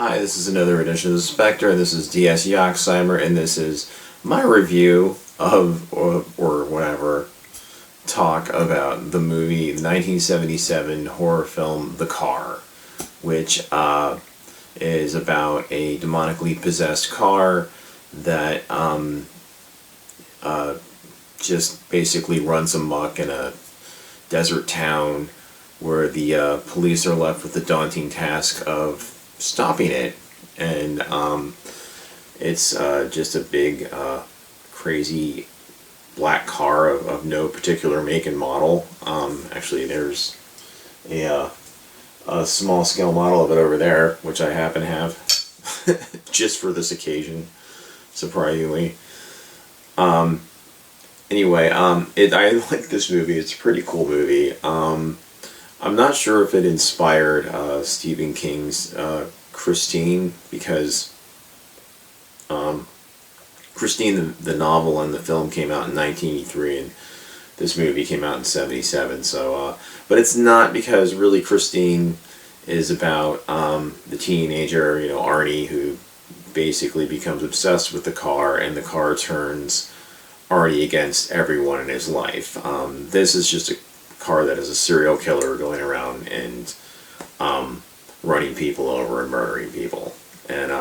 Hi, this is another edition of the Spectre, and this is D.S. Yoxheimer, and this is my review of, or whatever, talk about the movie, the 1977 horror film, The Car, which is about a demonically possessed car that just basically runs amok in a desert town where the police are left with the daunting task of stopping it. And it's just a big, crazy black car of no particular make and model. Actually, there's a small scale model of it over there, which I happen to have just for this occasion, surprisingly. Anyway, I like this movie. It's a pretty cool movie. I'm not sure if it inspired Stephen King's Christine, because Christine, the novel and the film, came out in 1983, and this movie came out in 77. So, but it's not, because really Christine is about the teenager, Arnie, who basically becomes obsessed with the car, and the car turns Arnie against everyone in his life. This is just a car that is a serial killer going around and running people over and murdering people. And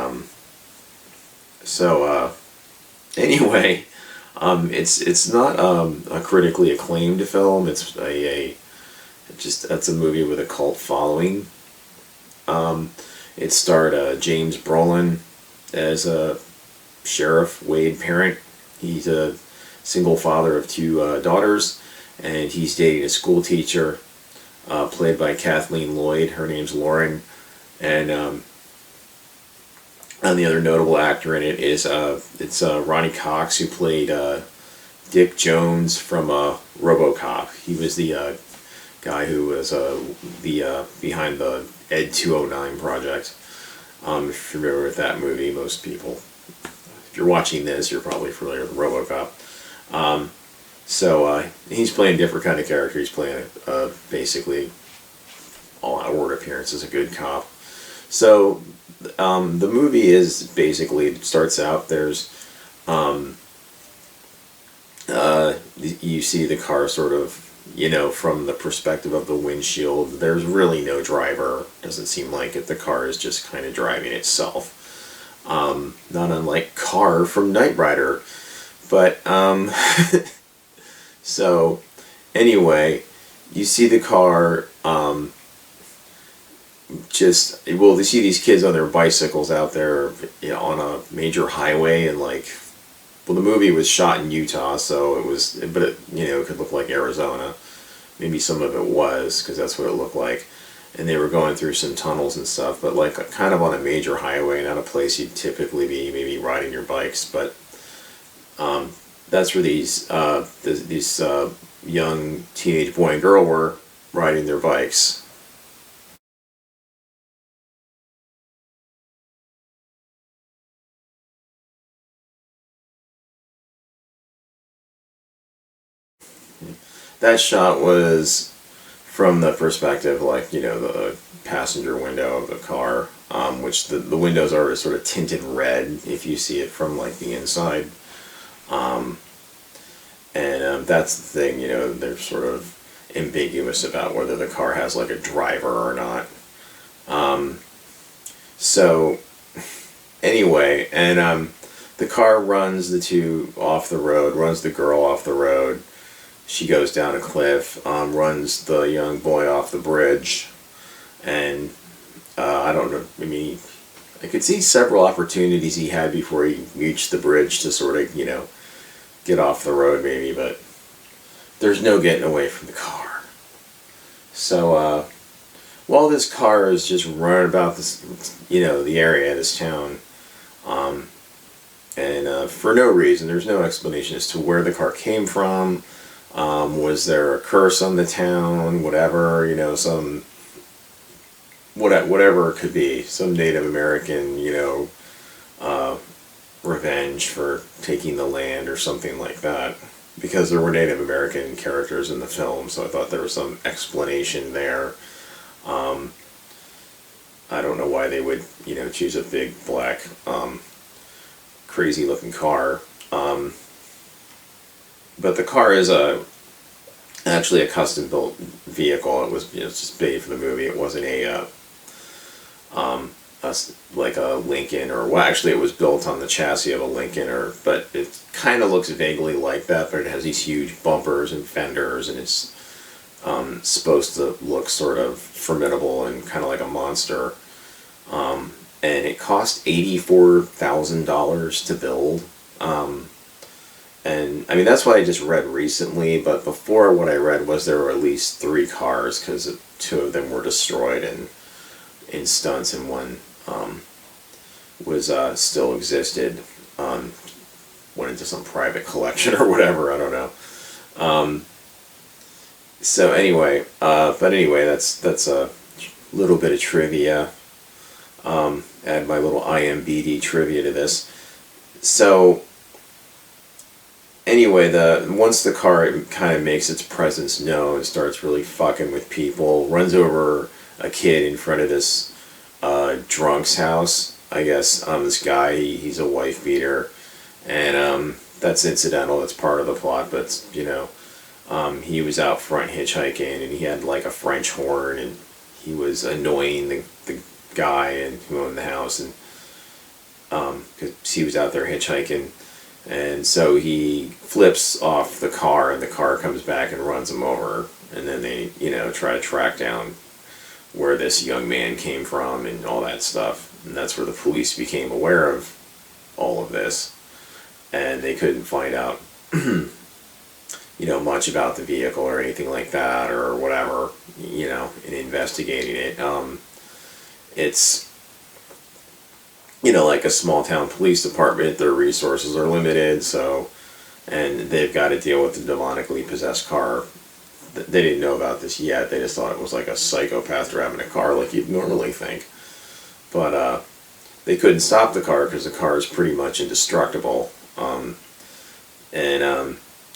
anyway, it's not a critically acclaimed film. It's that's a movie with a cult following. It starred James Brolin as a Sheriff Wade Parent. He's a single father of two daughters, and he's dating a school teacher played by Kathleen Lloyd. Her name's Lauren. And the other notable actor in it is it's Ronnie Cox, who played Dick Jones from RoboCop. He was the guy who was behind the Ed 209 project. If you're familiar with that movie, most people, if you're watching this, you're probably familiar with RoboCop. So he's playing a different kind of character. He's playing basically all-out appearance as a good cop. So the movie is basically, it starts out, there's you see the car sort of, from the perspective of the windshield. There's really no driver. Doesn't seem like it. The car is just kind of driving itself. Not unlike Car from Knight Rider. But so anyway, you see the car you see these kids on their bicycles out there on a major highway, and the movie was shot in Utah, so it could look like Arizona. Maybe some of it was, because that's what it looked like. And they were going through some tunnels and stuff, but kind of on a major highway, not a place you'd typically be maybe riding your bikes. But that's where these young teenage boy and girl were riding their bikes. That shot was from the perspective, the passenger window of the car, which the windows are sort of tinted red if you see it from the inside. That's the thing, they're sort of ambiguous about whether the car has a driver or not. So anyway, and the car runs the two off the road, runs the girl off the road. She goes down a cliff, runs the young boy off the bridge, and I don't know, I could see several opportunities he had before he reached the bridge to sort of, get off the road maybe, but there's no getting away from the car. So while this car is just running about this, the area, this town, and for no reason, there's no explanation as to where the car came from. Was there a curse on the town? Whatever, whatever it could be. Some Native American, revenge for taking the land or something like that. Because there were Native American characters in the film, so I thought there was some explanation there. I don't know why they would choose a big black crazy looking car. But the car is actually a custom built vehicle. It was just made for the movie. It wasn't like a Lincoln, or well, actually it was built on the chassis of a Lincoln, but it kind of looks vaguely like that. But it has these huge bumpers and fenders, and it's supposed to look sort of formidable and kind of like a monster. And it cost $84,000 to build. And I mean, that's what I just read recently, but before, what I read was there were at least 3 cars, because 2 of them were destroyed in stunts, and one was still existed. Went into some private collection or whatever, I don't know. So anyway, but anyway, that's a little bit of trivia. Add my little IMBD trivia to this. So anyway, once the car kind of makes its presence known, starts really fucking with people, runs over a kid in front of this drunk's house. I guess this guy, he's a wife beater, and that's incidental. That's part of the plot, but he was out front hitchhiking, and he had like a French horn, and he was annoying the guy and who owned the house, and because he was out there hitchhiking. And so he flips off the car, and the car comes back and runs him over. And then they, try to track down where this young man came from and all that stuff. And that's where the police became aware of all of this. And they couldn't find out, much about the vehicle or anything like that or whatever, in investigating it. It's like a small town police department, their resources are limited, and they've got to deal with the demonically possessed car. They didn't know about this yet. They just thought it was like a psychopath driving a car like you'd normally think. But they couldn't stop the car because the car is pretty much indestructible.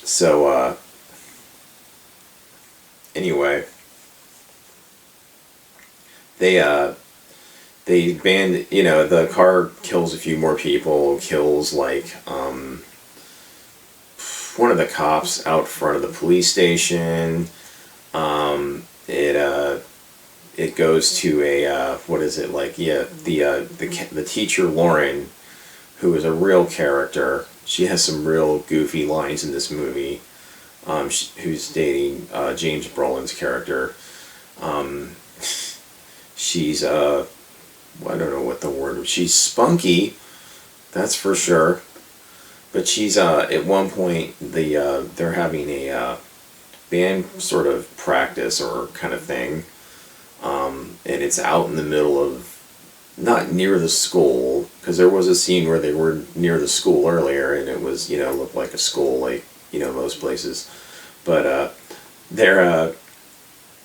So anyway, they banned, the car kills a few more people, kills like one of the cops out front of the police station. It goes to a what is it, like, the teacher Lauren, who is a real character. She has some real goofy lines in this movie. Who's dating James Brolin's character. She's I don't know what the word. She's spunky, that's for sure. But she's at one point they're having a band sort of practice or kind of thing, and it's out in the middle of, not near the school, because there was a scene where they were near the school earlier, and it was looked like a school, like most places, but they're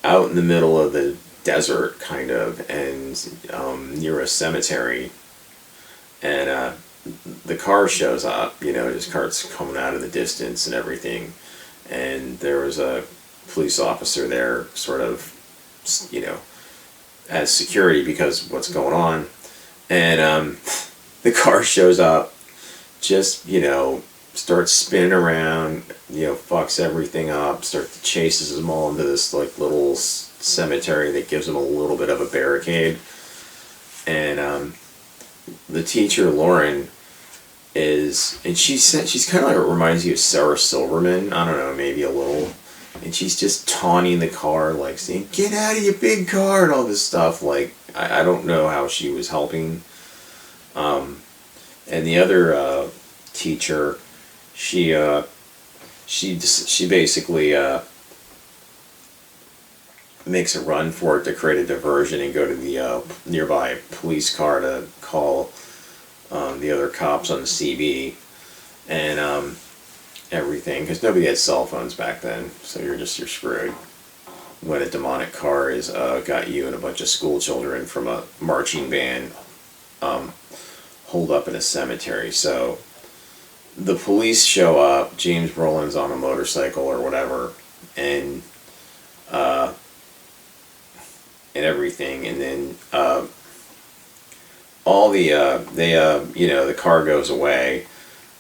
out in the middle of the desert, kind of, and near a cemetery, and the car shows up, just carts coming out of the distance and everything, and there was a police officer there, sort of, as security, because what's going on, and the car shows up, just, starts spinning around, fucks everything up, chases them all into this, like, little cemetery that gives them a little bit of a barricade, and the teacher Lauren and she's kind of like, reminds you of Sarah Silverman, I don't know, maybe a little, and she's just taunting the car, like saying, "Get out of your big car," and all this stuff. Like, I don't know how she was helping. And the other teacher, she basically makes a run for it to create a diversion and go to the nearby police car to call the other cops on the CB and everything, because nobody had cell phones back then, so you're screwed when a demonic car is got you and a bunch of school children from a marching band holed up in a cemetery. So the police show up, James Brolin's on a motorcycle or whatever, and everything, and then all the the car goes away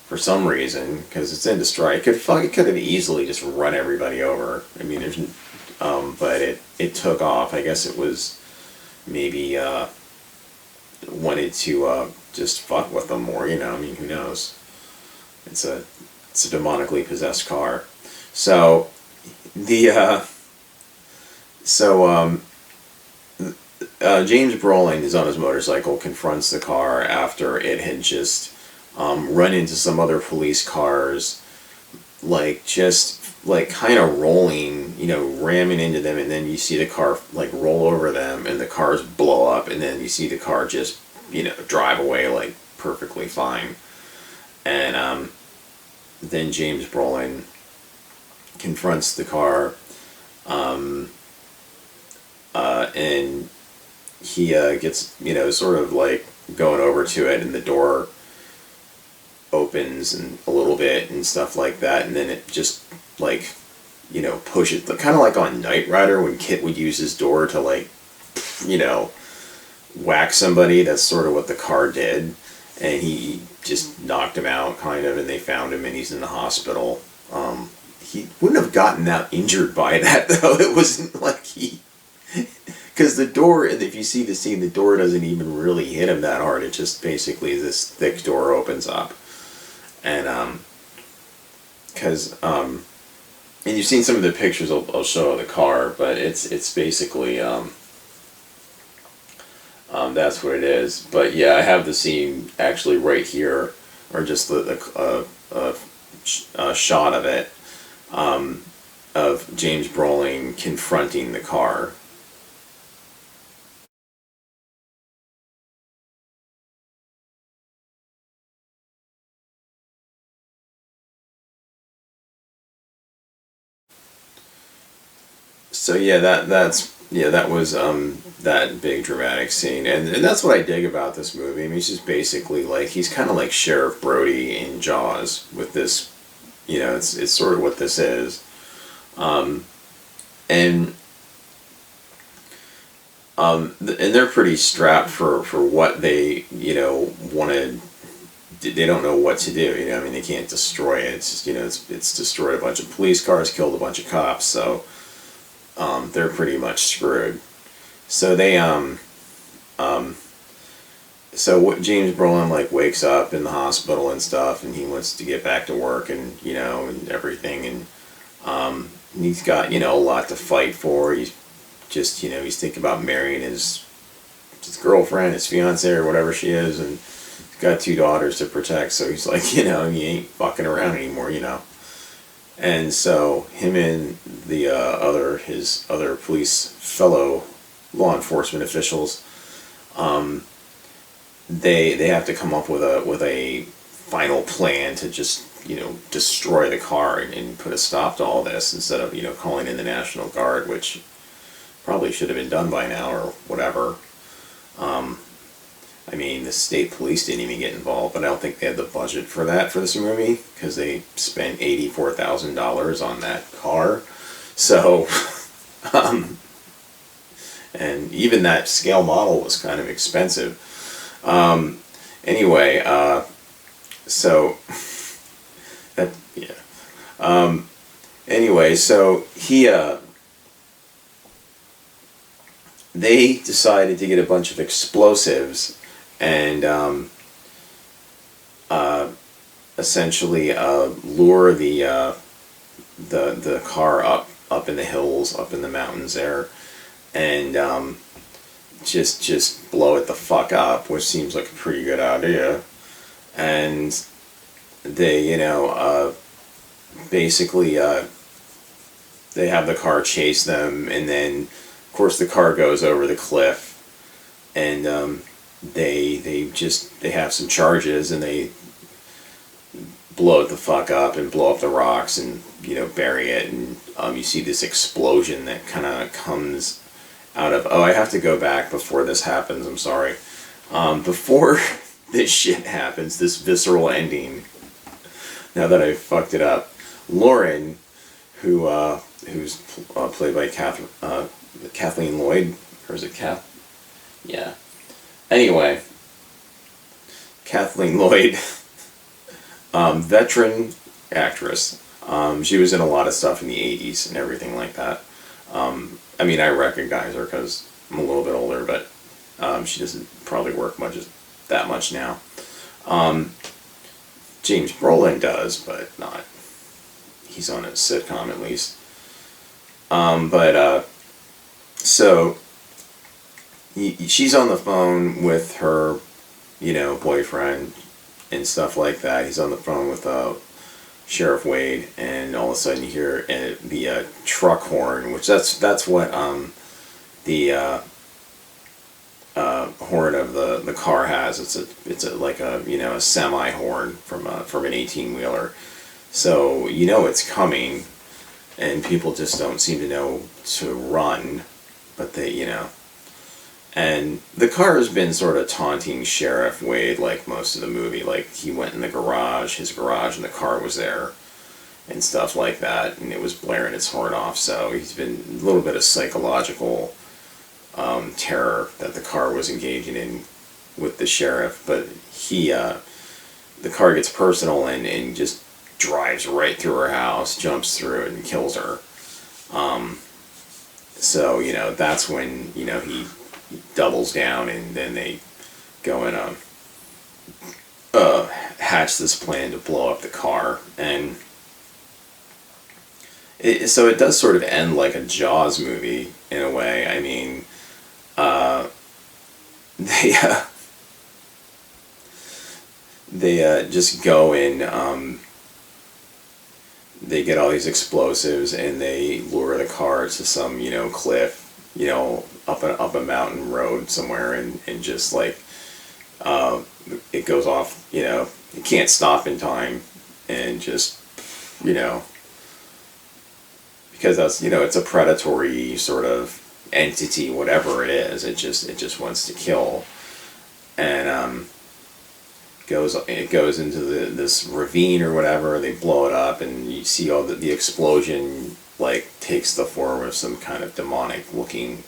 for some reason because it's indestructible. It could have easily just run everybody over. I mean, but it took off. I guess it was maybe wanted to just fuck with them more. I mean, who knows? It's a demonically possessed car. So the so James Brolin is on his motorcycle, confronts the car after it had just run into some other police cars, like just like kind of rolling, ramming into them, and then you see the car like roll over them, and the cars blow up, and then you see the car just drive away like perfectly fine, and then James Brolin confronts the car, and he gets sort of like going over to it, and the door opens and a little bit and stuff like that, and then it just like pushes, kind of like on Knight Rider when Kit would use his door to like whack somebody. That's sort of what the car did, and he just knocked him out kind of, and they found him and he's in the hospital. He wouldn't have gotten that injured by that though. It wasn't like because the door, if you see the scene, the door doesn't even really hit him that hard. It just basically, this thick door opens up. And, and you've seen some of the pictures I'll show of the car, but it's basically, that's what it is. But yeah, I have the scene actually right here, or just the shot of it, of James Brolin confronting the car. So yeah, that was that big dramatic scene, and that's what I dig about this movie. I mean, he's just basically like, he's kind of like Sheriff Brody in Jaws with this, it's sort of what this is, and they're pretty strapped for what they wanted. They don't know what to do. I mean, they can't destroy it. It's just it's destroyed a bunch of police cars, killed a bunch of cops, so. They're pretty much screwed. So they so what, James Brolin like wakes up in the hospital and stuff, and he wants to get back to work, and and everything, and he's got a lot to fight for. He's just he's thinking about marrying his girlfriend, his fiance, or whatever she is, and he's got 2 daughters to protect. So he's like he ain't fucking around anymore. And so him and the his other police fellow law enforcement officials, they have to come up with a final plan to just destroy the car and put a stop to all this, instead of calling in the National Guard, which probably should have been done by now or whatever. I mean, the state police didn't even get involved, but I don't think they had the budget for that for this movie, because they spent $84,000 on that car. So, and even that scale model was kind of expensive. Anyway, so, that, yeah. Anyway, so they decided to get a bunch of explosives and essentially lure the car up in the hills, up in the mountains there, and just blow it the fuck up, which seems like a pretty good idea. And they basically they have the car chase them, and then of course the car goes over the cliff, and they have some charges, and they blow it the fuck up and blow up the rocks and bury it, and you see this explosion that kind of comes out of, I have to go back before this happens, I'm sorry, before this shit happens, this visceral ending, now that I fucked it up, Lauren, who's played by Kathleen Lloyd, or is it Kath? Yeah. Anyway, Kathleen Lloyd, veteran actress. She was in a lot of stuff in the 80s and everything like that. I mean, I recognize her because I'm a little bit older, but she doesn't probably work that much now. James Brolin does, but not. He's on a sitcom at least. So she's on the phone with her, boyfriend and stuff like that. He's on the phone with Sheriff Wade, and all of a sudden you hear the truck horn, which that's what the horn of the car has. It's like a semi horn from an 18-wheeler. So it's coming, and people just don't seem to know to run, but and the car has been sort of taunting Sheriff Wade like most of the movie. Like, he went in his garage, and the car was there and stuff like that, and it was blaring its horn off. So he's been a little bit of psychological terror that the car was engaging in with the sheriff. But the car gets personal and just drives right through her house, jumps through it, and kills her. So that's when he doubles down, and then they go and hatch this plan to blow up the car. And so it does sort of end like a Jaws movie in a way. I mean, they just go in. They get all these explosives, and they lure the car to some cliff, up a mountain road somewhere, and just like it goes off. It can't stop in time, and just because that's it's a predatory sort of entity, whatever it is. It just wants to kill, and it goes into this ravine or whatever. They blow it up, and you see all the explosion like takes the form of some kind of demonic looking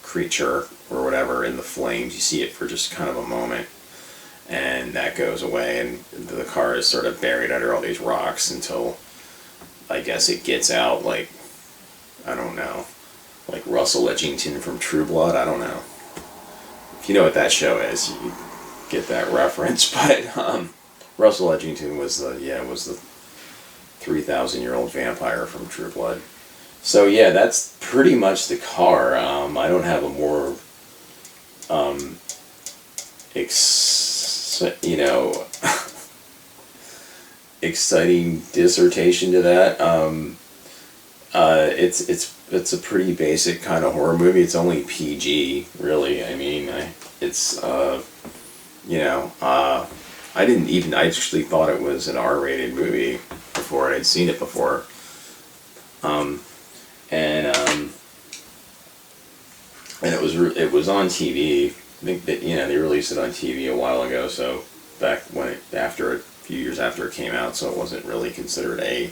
creature or whatever in the flames. You see it for just kind of a moment, and that goes away, and the car is sort of buried under all these rocks until I guess it gets out, like, I don't know, like Russell Edgington from True Blood. I don't know if you know what that show is. You get that reference, but Russell Edgington was the 3,000-year-old vampire from True Blood. So yeah, that's pretty much the car. I don't have a more exciting dissertation to that. It's a pretty basic kind of horror movie. It's only PG, really. I mean, I actually thought it was an R-rated movie before I'd seen it before. And it was on TV. I think that they released it on TV a while ago. So back when a few years after it came out, so it wasn't really considered a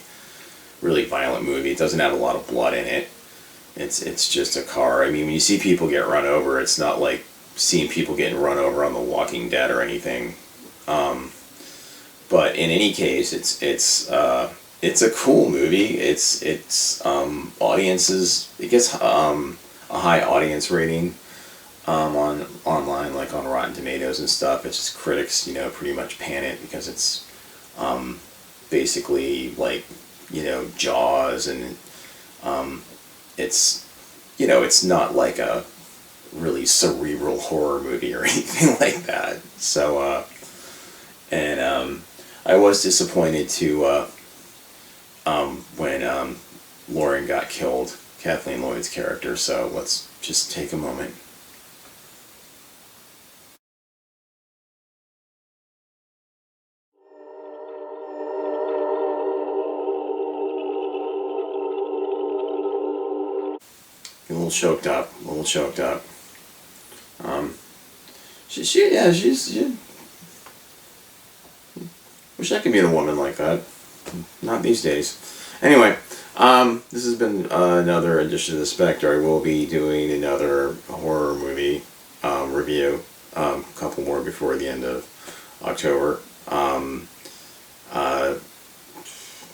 really violent movie. It doesn't have a lot of blood in it. It's just a car. I mean, when you see people get run over, it's not like seeing people getting run over on The Walking Dead or anything. But in any case, it's a cool movie. It's audiences. It gets a high audience rating online, like on Rotten Tomatoes and stuff. It's just critics, pretty much pan it because it's basically like Jaws, and it's not like a really cerebral horror movie or anything like that. So I was disappointed to when Lauren got killed, Kathleen Lloyd's character. So let's just take a moment. A little choked up. She wish I could meet a woman like that. Not these days. Anyway, this has been another edition of The Spectre. I will be doing another horror movie review, a couple more before the end of October. Uh,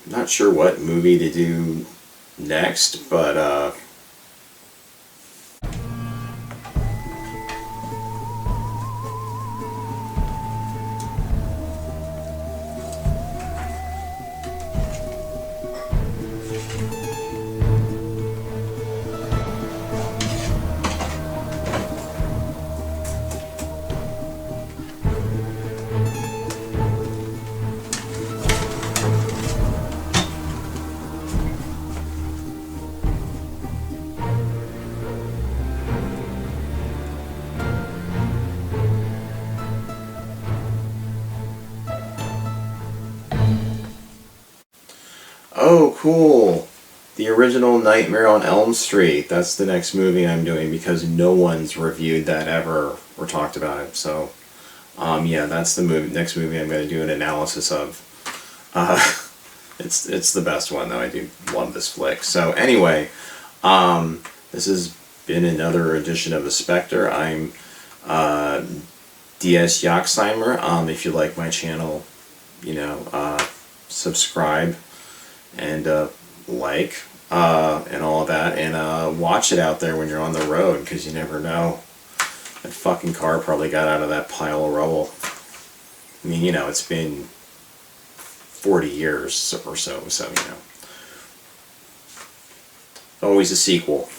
Not sure what movie to do next, but oh, cool. The original Nightmare on Elm Street. That's the next movie I'm doing because no one's reviewed that ever or talked about it. So, yeah, that's the next movie I'm going to do an analysis of. Uh, it's the best one though. I do love this flick. So anyway, this has been another edition of the Spectre. I'm DS Yaxheimer. If you like my channel, subscribe and like and all of that, and watch it out there when you're on the road, because you never know. That fucking car probably got out of that pile of rubble. I mean, it's been 40 years or so, always a sequel,